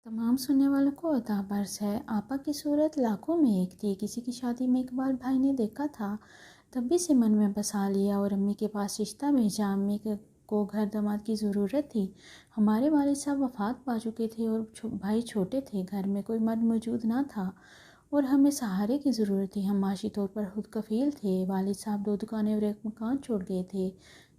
तमाम सुनने वालों को अताब अर्ज़ है। आपा की सूरत लाखों में एक थी। किसी की शादी में इकबाल भाई ने देखा था, तब भी से मन में बसा लिया और अम्मी के पास रिश्ता भेजा। को घर दामाद की ज़रूरत थी। हमारे वालिद साहब वफ़ात पा चुके थे और भाई छोटे थे। घर में कोई मर्द मौजूद ना था और हमें सहारे की ज़रूरत थी। हम माशी तौर पर खुद कफ़ील थे। वालिद साहब 2 दुकानें और एक मकान छोड़ गए थे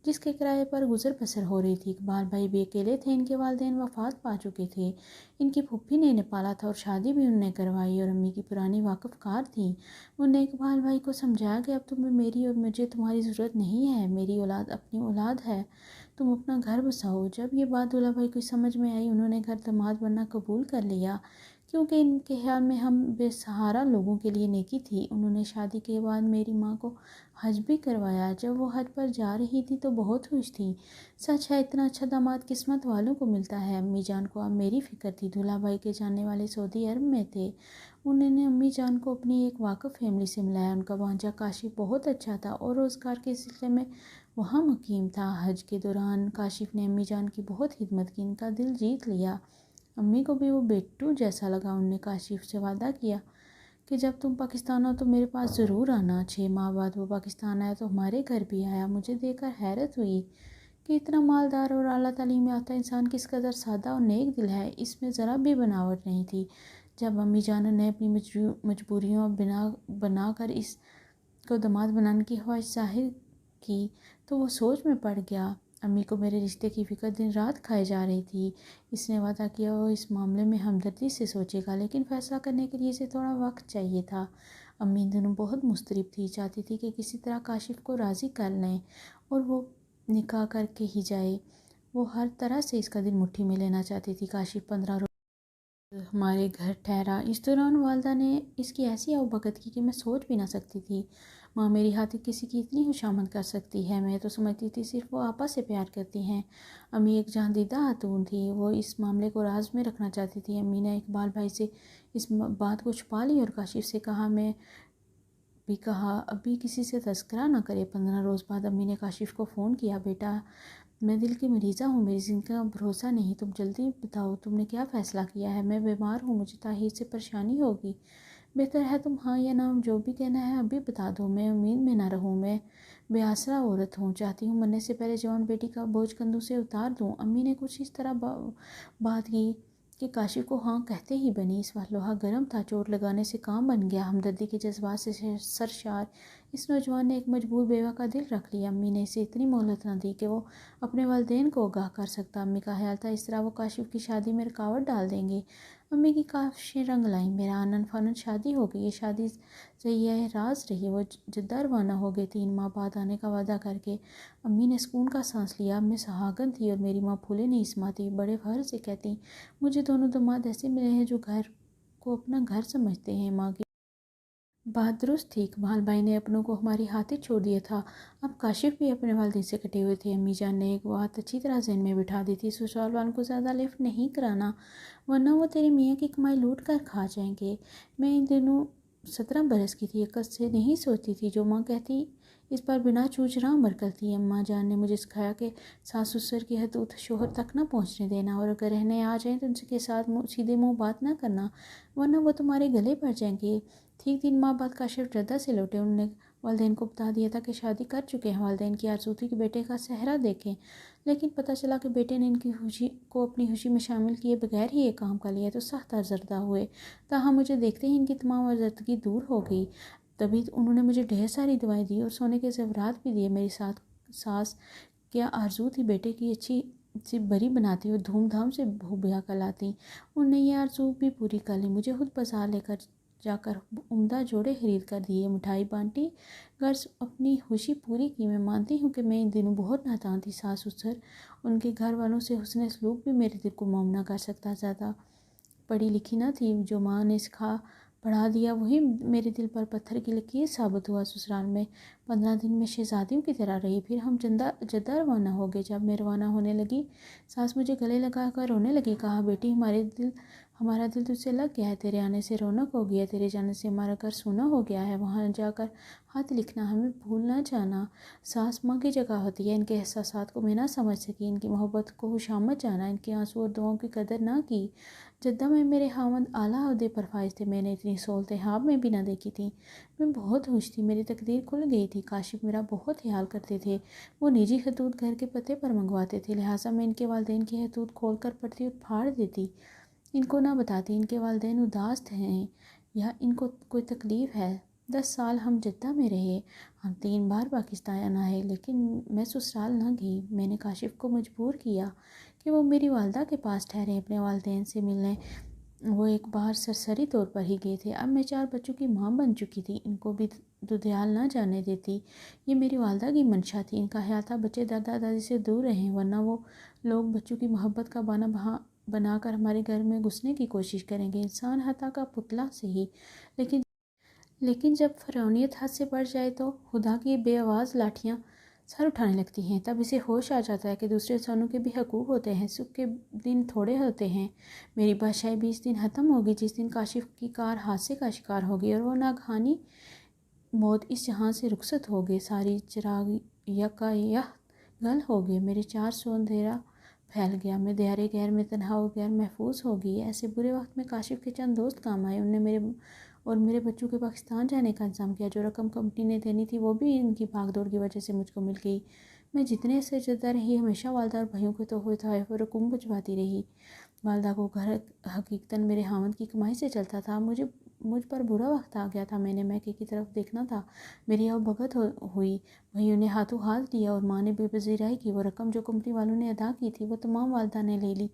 जिसके किराए पर गुजर बसर हो रही थी। इकबाल भाई भी अकेले थे। इनके वालिदैन वफ़ात पा चुके थे। इनकी फूफी ने इन्हें पाला था और शादी भी उन्होंने करवाई और अम्मी की पुरानी वाकफ़कार थी। उन्हें इकबाल भाई को समझाया कि अब तुम्हें मेरी और मुझे तुम्हारी ज़रूरत नहीं है। मेरी औलाद अपनी औलाद है, तुम अपना घर बसाओ। जब ये बात दूल्हा भाई को समझ में आई, उन्होंने घर दामाद बनना कबूल कर लिया क्योंकि इनके ख्याल में हम बेसहारा लोगों के लिए नेकी थी। उन्होंने शादी के बाद मेरी माँ को हज भी करवाया। जब वो हज पर जा रही थी तो बहुत खुश थी। सच है, इतना अच्छा दामाद किस्मत वालों को मिलता है। अम्मी जान को अब मेरी फ़िक्र थी। दूल्हा भाई के जानने वाले सऊदी अरब में थे। उन्होंने अम्मी जान को अपनी एक वाक़फ़ फैमिली से मिलाया। उनका भांजा काशिफ बहुत अच्छा था और रोज़गार के सिलसिले में वहाँ मुकीम था। हज के दौरान काशिफ ने अम्मी जान की बहुत खिदमत की, इनका दिल जीत लिया। अम्मी को भी वो बेटू जैसा लगा। उन्होंने काशिफ से वादा किया कि जब तुम पाकिस्तान आओ तो मेरे पास ज़रूर आना। 6 माह बाद वो पाकिस्तान आया तो हमारे घर भी आया। मुझे देखकर हैरत हुई कि इतना मालदार और आला तालीम याफ्ता इंसान किस कदर सादा और नेक दिल है। इसमें ज़रा भी बनावट नहीं थी। जब अम्मी जान ने अपनी मजबूरियों बना कर इस को दामाद बनाने की ख्वाहिश ज़ाहिर की तो वो सोच में पड़ गया। अम्मी को मेरे रिश्ते की फ़िक्र दिन रात खाए जा रही थी। इसने वादा किया वो इस मामले में हमदर्दी से सोचेगा, लेकिन फ़ैसला करने के लिए इसे थोड़ा वक्त चाहिए था। अम्मी इन दिनों बहुत मुस्तरब थी, चाहती थी कि किसी तरह काशिफ को राज़ी कर लें और वो निकाह करके ही जाए। वो हर तरह से इसका दिल मुट्ठी में लेना चाहती थी। काशिफ 15 हमारे घर ठहरा। इस दौरान वालदा ने इसकी ऐसी आवभगत की कि मैं सोच भी ना सकती थी। माँ मेरी खातिर किसी की इतनी खुशामद कर सकती है। मैं तो समझती थी सिर्फ वो आपा से प्यार करती हैं। अम्मी एक जहांदीदा खातून थी। वो इस मामले को राज में रखना चाहती थी। अम्मी ने इकबाल भाई से इस बात को छुपा ली और काशिफ से कहा अभी किसी से तज़किरा ना करे। 15 रोज़ बाद अम्मी ने काशिफ को फ़ोन किया, बेटा मैं दिल की मरीज़ा हूँ, मेरी ज़िंदगी का भरोसा नहीं, तुम जल्दी बताओ तुमने क्या फ़ैसला किया है। मैं बीमार हूँ, मुझे ताहीर से परेशानी होगी। बेहतर है तुम हाँ या ना जो भी कहना है अभी बता दो। मैं उम्मीद में ना रहूँ। मैं बेआसरा औरत हूँ, चाहती हूँ मरने से पहले जवान बेटी का बोझ कंधों से उतार दूँ। अम्मी ने कुछ इस तरह बात की कि काशिफ को हाँ कहते ही बनी। इस वक्त लोहा गर्म था, चोट लगाने से काम बन गया। हमदर्दी के जज्बात से सरशार इस नौजवान ने एक मजबूर बेवा का दिल रख लिया। अम्मी ने इसे इतनी मोहलत न दी कि वो अपने वालिदैन को आगाह कर सकता। अम्मी का ख्याल था इस तरह वो काशिफ की शादी में रुकावट डाल देंगे। अम्मी की काशिशें रंग लाईं। मेरा आनन फानन शादी हो गई। ये शादी ज़िय्या राज रही। वो जद्दा रवाना हो गए 3 माह बाद आने का वादा करके। अम्मी ने सुकून का सांस लिया। मैं सुहागन थी और मेरी माँ फूले नहीं समाती। बड़े फख्र से कहती, मुझे दोनों दामाद ऐसे मिले हैं जो घर को अपना घर समझते हैं। माँ की बात दुरुस्त थी। इकबाल भाई ने अपनों को हमारी खातिर छोड़ दिया था। अब काशिफ भी अपने वालिदैन से कटे हुए थे। अम्मी जान ने एक बात अच्छी तरह ज़हन में बिठा दी थी, ससुराल वालों को ज़्यादा लिफ्ट नहीं कराना, वरना वो तेरे मियाँ की कमाई लूट कर खा जाएंगे। मैं इन दिनों 17 बरस की थी। अक्ल से नहीं सोचती थी। जो माँ कहती इस पर बिना चूचरा अमर करती। अम्मा जान ने मुझे सिखाया कि सास ससुर की हदूद शोहर तक ना पहुँचने देना, और अगर रहने आ जाएँ तो उनके साथ सीधे मुँह बात ना करना, वरना वो तुम्हारे गले पड़ जाएंगे। ठीक 3 माह बाद काशिफ जद्दा से लौटे। उन्होंने वालिदैन को बता दिया था कि शादी कर चुके हैं। वालिदैन की आरज़ू थी कि बेटे का सेहरा देखें, लेकिन पता चला कि बेटे ने इनकी खुशी को अपनी खुशी में शामिल किए बगैर ही ये काम कर लिया तो सख्त आज़र्दा हुए। ताहम मुझे देखते ही इनकी तमाम आज़र्दगी दूर हो गई। तभी उन्होंने मुझे ढेर सारी दवाएं दी और सोने के ज़ेवरात भी दिए। मेरी सास क्या आरज़ू थी बेटे की अच्छी सी बरी बनाती और धूमधाम से बहू ब्याह कहलाती। उन्होंने ये आरज़ू भी पूरी कर ली। मुझे खुद बाजार लेकर जाकर उम्दा जोड़े खरीद कर दिए, मिठाई बांटी, गर्ज अपनी खुशी पूरी की। मैं मानती हूँ कि मैं इन दिनों बहुत नादान थी। सास ससुर उनके घर वालों से हुस्न सलूक भी मेरे दिल को मौम ना कर सकता। ज़्यादा पढ़ी लिखी ना थी। जो माँ ने सिखा पढ़ा दिया वही मेरे दिल पर पत्थर की लकीर साबित हुआ। ससुराल में 15 दिन में शहजादियों की तरह रही। फिर हम जद्दा रवाना हो गए। जब मैं रवाना होने लगी, सास मुझे गले लगा कर रोने लगी। कहा, बेटी हमारा दिल तुझसे लग गया है, तेरे आने से रौनक हो गया, तेरे जाने से हमारा घर सोना हो गया है। वहाँ जाकर हाथ लिखना हमें भूल ना जाना। सास माँ की जगह होती है, इनके एहसासात को मैं ना समझ सकी, इनकी मोहब्बत को खुशामद जाना, इनके आंसू और दुआओं की कदर ना की। जद्दा में मेरे खावंद आला ओहदे पर फाइज थे, मैंने इतनी सहूलतें ख्वाब में भी ना देखी थी। मैं बहुत खुश थी, मेरी तकदीर खुल गई थी। काशिफ मेरा बहुत ख्याल करते थे। वो निजी खतूत घर के पते पर मंगवाते थे, लिहाजा मैं इनके वालिदैन की खतूत खोल कर पढ़ती और फाड़ देती। इनको ना बताती इनके वालिदैन उदास हैं या इनको कोई तकलीफ़ है। 10 साल हम जद्दा में रहे, हम 3 बार पाकिस्तान आए, लेकिन मैं ससुराल ना गई। मैंने काशिफ को मजबूर किया कि वो मेरी वालदा के पास ठहरे, अपने वालिदैन से मिलने। वो एक बार सरसरी तौर पर ही गए थे। अब मैं 4 बच्चों की माँ बन चुकी थी, इनको भी दुधियाल ना जाने देती। ये मेरी वालदा की मंशा थी। इनका ख्याल था बच्चे दादा दादी से दूर रहें, वरना वो लोग बच्चों की मोहब्बत का बहाना बनाकर हमारे घर में घुसने की कोशिश करेंगे। इंसान हता का पुतला सही, लेकिन लेकिन जब फ़िरौनियत हद से बढ़ जाए तो खुदा की बेआवाज़ लाठियाँ सर उठाने लगती हैं। तब इसे होश आ जाता है कि दूसरे इंसानों के भी हकूक़ होते हैं, सुख के दिन थोड़े होते हैं। मेरी बादशाही भी इस दिन ख़त्म होगी जिस दिन काशिफ की कार हादसे का शिकार होगी और वो नागहानी मौत इस जहां से रुखसत हो गए। सारी चिराग यकायक गल हो गए, मेरे 400 अंधेरा फैल गया। मैं दियारे गैर में तन्हा और गैर महफूज हो गई। ऐसे बुरे वक्त में काशिफ के चंद दोस्त काम आए। उनने मेरे बच्चों के पाकिस्तान जाने का इंतजाम किया। जो रकम कंपनी ने देनी थी वो भी इनकी भागदौड़ की वजह से मुझको मिल गई। मैं जितने से जद्दा रही, हमेशा वालदा और भाइयों के तोहफे तोहफ़ और रकूम भिजवाती रही। वालदा को घर हकीकतन मेरे खावंद की कमाई से चलता था। मुझ पर बुरा वक्त आ गया था। मैंने मैके की तरफ देखना था। मेरी अब भगत हुई। भाइयों ने हाथों हाथ दिया और माँ ने बेपजीराई की। वो रकम जो कंपनी वालों ने अदा की थी वो तमाम वालदा ने ले ली।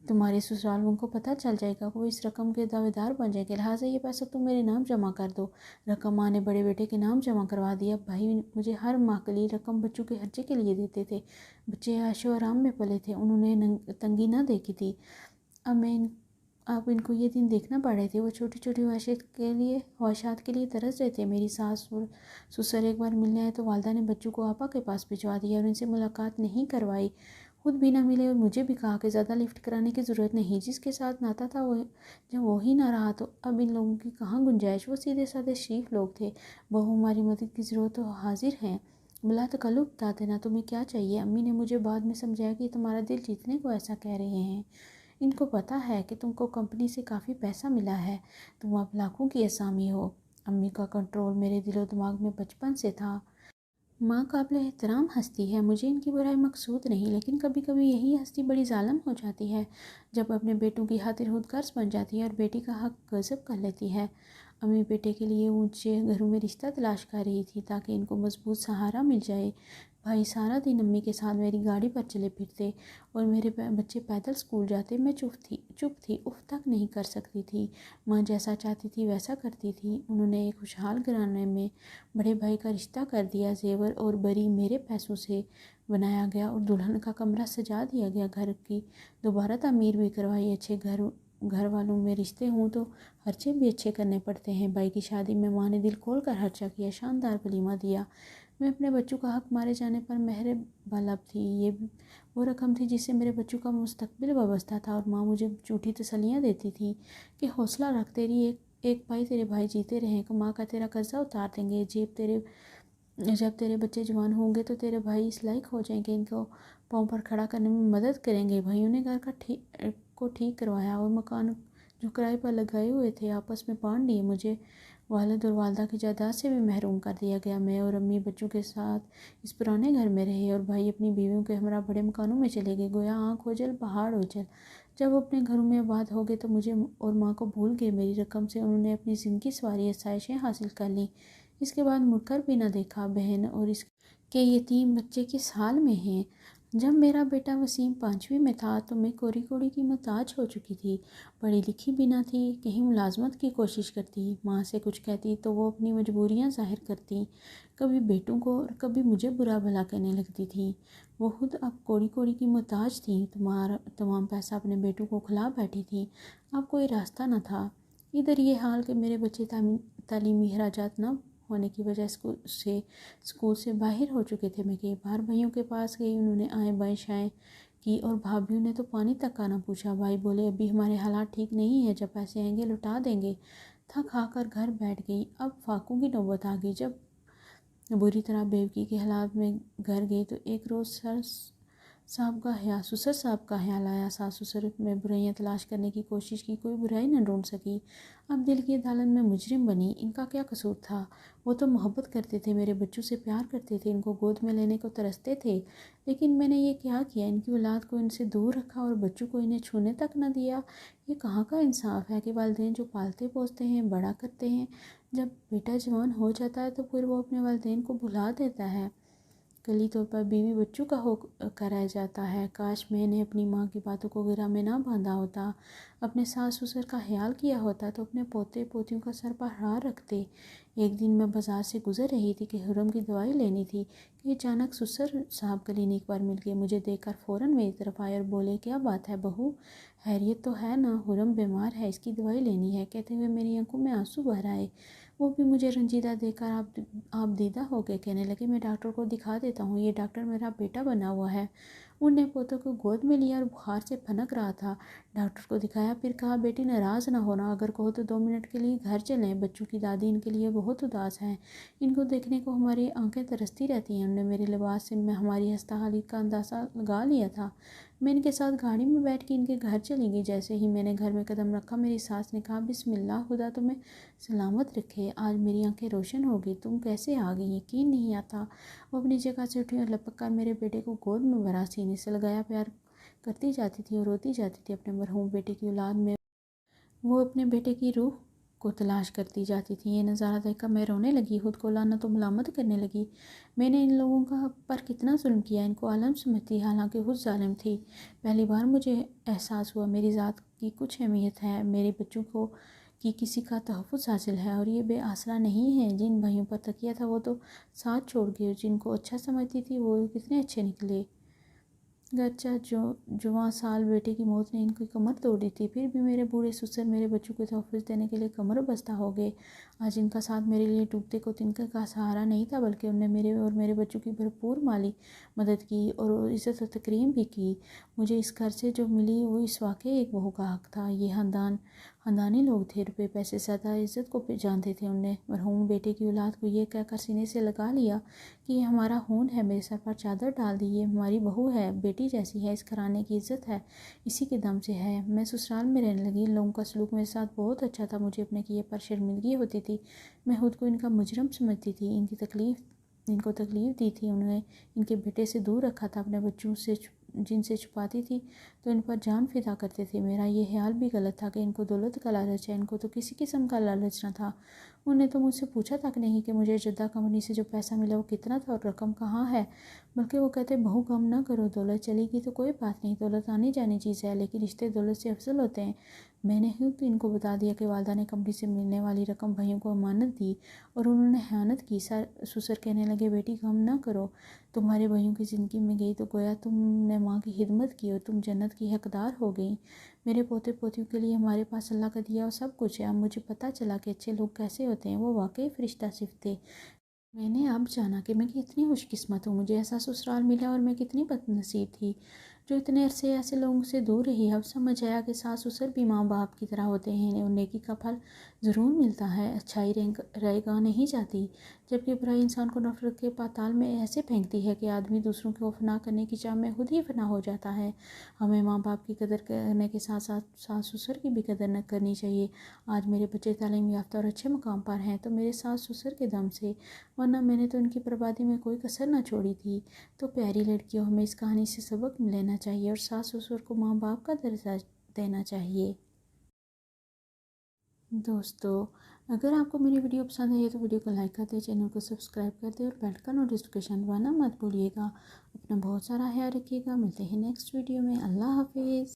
तुम्हारे ससुराल उनको पता चल जाएगा, वो इस रकम के दावेदार बन जाएंगे, लिहाजा ये पैसा तुम मेरे नाम जमा कर दो। रकम माँ ने बड़े बेटे के नाम जमा करवा दिया। भाई मुझे हर माह के लिए रकम बच्चों के खर्चे के लिए देते थे। बच्चे ऐशो आराम में पले थे, उन्होंने तंगी ना देखी थी। अब इनको ये दिन देखना पड़ रहे थे। वो छोटी छोटी ख्वाहिशात के लिए तरस रहे थे। मेरी सास और ससुर एक बार मिलने आए तो वालदा ने बच्चों को आपा के पास भिजवा दिया और इनसे मुलाकात नहीं करवाई। खुद भी ना मिले और मुझे भी कहा कि ज़्यादा लिफ्ट कराने की ज़रूरत नहीं। जिसके साथ नाता था वो जब वो ही ना रहा तो अब इन लोगों की कहाँ गुंजाइश। वो सीधे साधे शरीफ लोग थे। बहू हमारी मदद की ज़रूरत तो हाजिर हैं, बुला तकल्लुफ़ बता देना तुम्हें क्या चाहिए। अम्मी ने मुझे बाद में समझाया कि तुम्हारा दिल जीतने को ऐसा कह रहे हैं। इनको पता है कि तुमको कंपनी से काफ़ी पैसा मिला है, तुम अब लाखों की असामी हो। अम्मी का कंट्रोल मेरे दिलो दिमाग में बचपन से था। माँ काबिल एहतराम हस्ती है, मुझे इनकी बुराई मकसूद नहीं, लेकिन कभी कभी यही हस्ती बड़ी जालिम हो जाती है जब अपने बेटों की खातिर खुद गर्ज बन जाती है और बेटी का हक गज़ब कर लेती है। अम्मी बेटे के लिए ऊंचे घरों में रिश्ता तलाश कर रही थी ताकि इनको मजबूत सहारा मिल जाए। भाई सारा दिन अम्मी के साथ मेरी गाड़ी पर चले फिरते और मेरे बच्चे पैदल स्कूल जाते। मैं चुप थी, उफ तक नहीं कर सकती थी। माँ जैसा चाहती थी वैसा करती थी। उन्होंने एक खुशहाल घराने में बड़े भाई का रिश्ता कर दिया। जेवर और बरी मेरे पैसों से बनाया गया और दुल्हन का कमरा सजा दिया गया। घर की दोबारा तामीर भी करवाई। अच्छे घर वालों में रिश्ते हों तो खर्चे भी अच्छे करने पड़ते हैं। भाई की शादी में माँ ने दिल खोल कर खर्चा किया, शानदार वलीमा दिया। मैं अपने बच्चों का हक मारे जाने पर मेहर बलब थी। ये वो रकम थी जिससे मेरे बच्चों का मुस्तकबिल वाबस्ता था और माँ मुझे झूठी तसल्लियाँ देती थी कि हौसला रख, तेरी एक भाई तेरे भाई जीते रहें, माँ का तेरा कर्जा उतार देंगे। जब तेरे बच्चे जवान होंगे तो तेरे भाई इस लायक हो जाएंगे, इनको पाँव पर खड़ा करने में मदद करेंगे। भाइयों ने घर को ठीक करवाया और मकान जो किराए पर लगाए हुए थे आपस में बांट लिए। मुझे वालिद और वालदा की जायदाद से भी महरूम कर दिया गया। मैं और अम्मी बच्चों के साथ इस पुराने घर में रहे और भाई अपनी बीवियों के हमरा बड़े मकानों में चले गए। गोया आँख ओझल पहाड़ ओझल। जब वो अपने घरों में आबाद हो गए तो मुझे और माँ को भूल गए। मेरी रकम से उन्होंने अपनी ज़िंदगी सवारी आसाइशें हासिल कर लीं। इसके बाद मुड़कर भी ना देखा। बहन और इसके यतीम बच्चे किस हाल में हैं। जब मेरा बेटा वसीम 5वीं में था तो मैं कोरी कोरी की मोहताज हो चुकी थी। पढ़ी लिखी भी ना थी, कहीं मुलाजमत की कोशिश करती। माँ से कुछ कहती तो वो अपनी मजबूरियाँ जाहिर करती, कभी बेटों को और कभी मुझे बुरा भला कहने लगती थी। वो खुद अब कोरी कोरी की मोहताज थी। तमाम पैसा अपने बेटों को खिला बैठी थी। अब कोई रास्ता न था। इधर ये हाल कि मेरे बच्चे तालीमी खराजात न होने की वजह स्कूल से बाहर हो चुके थे। मैं कई बार भाइयों के पास गई, उन्होंने आए बाएँ शाएँ کی اور بھابھیوں نے تو پانی تک کا نہ پوچھا۔ بھائی بولے ابھی ہمارے حالات ٹھیک نہیں ہیں، جب پیسے آئیں گے لوٹا دیں گے۔ تھک ہار کر گھر بیٹھ گئی۔ اب فاقوں کی نوبت آ گئی۔ جب بری طرح بیوقی کے حالات میں گھر گئی تو ایک روز سسر صاحب کا خیال آیا۔ ساس سسر میں برائیاں تلاش کرنے کی کوشش کی، کوئی برائی نہ ڈھونڈ سکی۔ اب دل کی عدالت میں مجرم بنی۔ ان کا کیا قصور تھا؟ وہ تو محبت کرتے تھے، میرے بچوں سے پیار کرتے تھے، ان کو گود میں لینے کو ترستے تھے، لیکن میں نے یہ کیا کیا؟ ان کی اولاد کو ان سے دور رکھا اور بچوں کو انہیں چھونے تک نہ دیا۔ یہ کہاں کا انصاف ہے کہ والدین جو پالتے پوستے ہیں، بڑا کرتے ہیں، جب بیٹا جوان ہو جاتا ہے تو پھر وہ اپنے والدین کو بھلا دیتا ہے۔ کلی طور پر بیوی بچوں کا ہو کر رہ جاتا ہے۔ کاش میں نے اپنی ماں کی باتوں کو گرہ میں نہ باندھا ہوتا، اپنے ساس سسر کا خیال کیا ہوتا تو اپنے پوتے پوتیوں کا سر پر ہار رکھتے۔ ایک دن میں بازار سے گزر رہی تھی کہ حرم کی دوائی لینی تھی کہ اچانک سسر صاحب کلینک پر مل گئے۔ مجھے دیکھ کر فوراً میری طرف آئے اور بولے کیا بات ہے بہو، خیریت تو ہے نا؟ حرم بیمار ہے، اس کی دوائی لینی ہے۔ کہتے ہوئے میری آنکھوں میں آنسو بھر آئے۔ وہ بھی مجھے رنجیدہ دیکھ کر آپ دیدہ ہو گئے، کہنے لگے میں ڈاکٹر کو دکھا دیتا ہوں، یہ ڈاکٹر میرا بیٹا بنا ہوا ہے۔ انہوں نے پوتوں کو گود میں لیا اور بخار سے پھنک رہا تھا۔ ڈاکٹر کو دکھایا، پھر کہا بیٹی ناراض نہ ہونا، اگر کہو تو 2 منٹ کے لیے گھر چلیں، بچوں کی دادی ان کے لیے بہت اداس ہیں، ان کو دیکھنے کو ہماری آنکھیں ترستی رہتی ہیں۔ انہوں نے میرے لباس سے ہماری ہستہ حالیت کا اندازہ لگا لیا تھا۔ میں ان کے ساتھ گاڑی میں بیٹھ کے ان کے گھر چلی گئی۔ جیسے ہی میں نے گھر میں قدم رکھا میری ساس نے کہا بسم اللہ، خدا تمہیں سلامت رکھے، آج میری آنکھیں روشن ہو گئی، تم کیسے آ گئی؟ یقین نہیں آتا۔ وہ اپنی جگہ سے اٹھی اور لپک کر میرے بیٹے کو گود میں بھرا، سینے سے لگایا، پیار کرتی جاتی تھی اور روتی جاتی تھی۔ اپنے مرحوم بیٹے کی اولاد میں وہ اپنے بیٹے کی روح کو تلاش کرتی جاتی تھی۔ یہ نظارہ دیکھ کر میں رونے لگی، خود کو لعنت و ملامت کرنے لگی۔ میں نے ان لوگوں پر کتنا ظلم کیا، ان کو عالم سمجھتی، حالانکہ خود ظالم تھی۔ پہلی بار مجھے احساس ہوا میری ذات کی کچھ اہمیت ہے، میرے بچوں کو کی کسی کا تحفظ حاصل ہے، اور یہ بے آسرا نہیں ہے۔ جن بھائیوں پر تکیہ تھا وہ تو ساتھ چھوڑ گئے، اور جن کو اچھا سمجھتی تھی وہ کتنے اچھے نکلے۔ گرچہ جواں سال بیٹے کی موت نے ان کی کمر توڑ دی تھی، پھر بھی میرے بوڑھے سسر میرے بچوں کو تحفظ دینے کے لیے کمر بستہ ہو گئے۔ آج ان کا ساتھ میرے لیے ٹوٹتے کو تنکے کا سہارا نہیں تھا، بلکہ انہوں نے میرے اور میرے بچوں کی بھرپور مالی مدد کی اور عزت و تکریم بھی کی۔ مجھے اس گھر سے جو ملی وہ اس واقعے ایک بہو کا حق تھا۔ یہ خاندانی لوگ تھے، روپے پیسے سے زیادہ عزت کو جانتے تھے۔ انہوں نے مرحوم بیٹے کی اولاد کو یہ کہہ کر سینے سے لگا لیا کہ یہ ہمارا خون ہے، میرے سر پر چادر ڈال دی، یہ ہماری بہو ہے، بیٹی جیسی ہے، اس گھرانے کی عزت ہے، اسی کے دم سے ہے۔ میں سسرال میں رہنے لگی۔ ان لوگوں کا سلوک میرے ساتھ بہت اچھا تھا، مجھے اپنے کیے پر شرمندگی ہوتی تھی، میں خود کو ان کا مجرم سمجھتی تھی۔ ان کو تکلیف دی تھی، انہیں ان کے بیٹے سے دور رکھا تھا، اپنے بچوں سے جن سے چھپاتی تھی تو ان پر جان فدا کرتے تھے۔ میرا یہ خیال بھی غلط تھا کہ ان کو دولت کا لالچ ہے، ان کو تو کسی قسم کا لالچ نہ تھا۔ انہوں نے تو مجھ سے پوچھا تک نہیں کہ مجھے جدہ کمپنی سے جو پیسہ ملا وہ کتنا تھا اور رقم کہاں ہے، بلکہ وہ کہتے بہو غم نہ کرو، دولت چلی گی تو کوئی بات نہیں، دولت آنی جانی چیز ہے، لیکن رشتے دولت سے افضل ہوتے ہیں۔ میں نے خود ان کو بتا دیا کہ والدہ نے کمپنی سے ملنے والی رقم بھائیوں کو امانت دی اور انہوں نے خیانت کی۔ سسر کہنے لگے بیٹی غم نہ کرو، تمہارے بھائیوں کی زندگی میں گئی تو گویا تم نے ماں کی خدمت کی اور تم جنت کی حقدار ہو گئی۔ میرے پوتے پوتیوں کے لیے ہمارے پاس اللہ کا دیا اور سب کچھ ہے۔ اب مجھے پتہ چلا کہ اچھے لوگ کیسے ہوتے ہیں، وہ واقعی فرشتہ صفت تھے۔ میں نے اب جانا کہ میں کتنی خوش قسمت ہوں، مجھے ایسا سسرال ملا، اور میں کتنی بد نصیب تھی جو اتنے عرصے ایسے لوگوں سے دور رہی۔ اب سمجھ آیا کہ ساس سسر بھی ماں باپ کی طرح ہوتے ہیں، انہیں نیکی کا پھل ضرور ملتا ہے، اچھائی رائے گاہ نہیں جاتی، جبکہ برائی انسان کو نفرت کے پاتال میں ایسے پھینکتی ہے کہ آدمی دوسروں کو فنا کرنے کی چاہ میں خود ہی فنا ہو جاتا ہے۔ ہمیں ماں باپ کی قدر کرنے کے ساتھ ساتھ ساس سسر کی بھی قدر نہ کرنی چاہیے۔ آج میرے بچے تعلیم یافتہ اور اچھے مقام پر ہیں تو میرے ساس سسر کے دم سے، ورنہ میں نے تو ان کی بربادی میں کوئی کسر نہ چھوڑی تھی۔ تو پیاری لڑکیوں، ہمیں اس کہانی سے سبق لینا چاہیے اور ساس سسر کو ماں باپ کا درجہ دینا چاہیے۔ دوستو، اگر آپ کو میری ویڈیو پسند آئی ہے تو ویڈیو کو لائک کر دیں، چینل کو سبسکرائب کر دیں اور بیل کا نوٹیفیکیشن دبانا مت بھولیے گا۔ اپنا بہت سارا خیال رکھیے گا، ملتے ہیں نیکسٹ ویڈیو میں۔ اللہ حافظ۔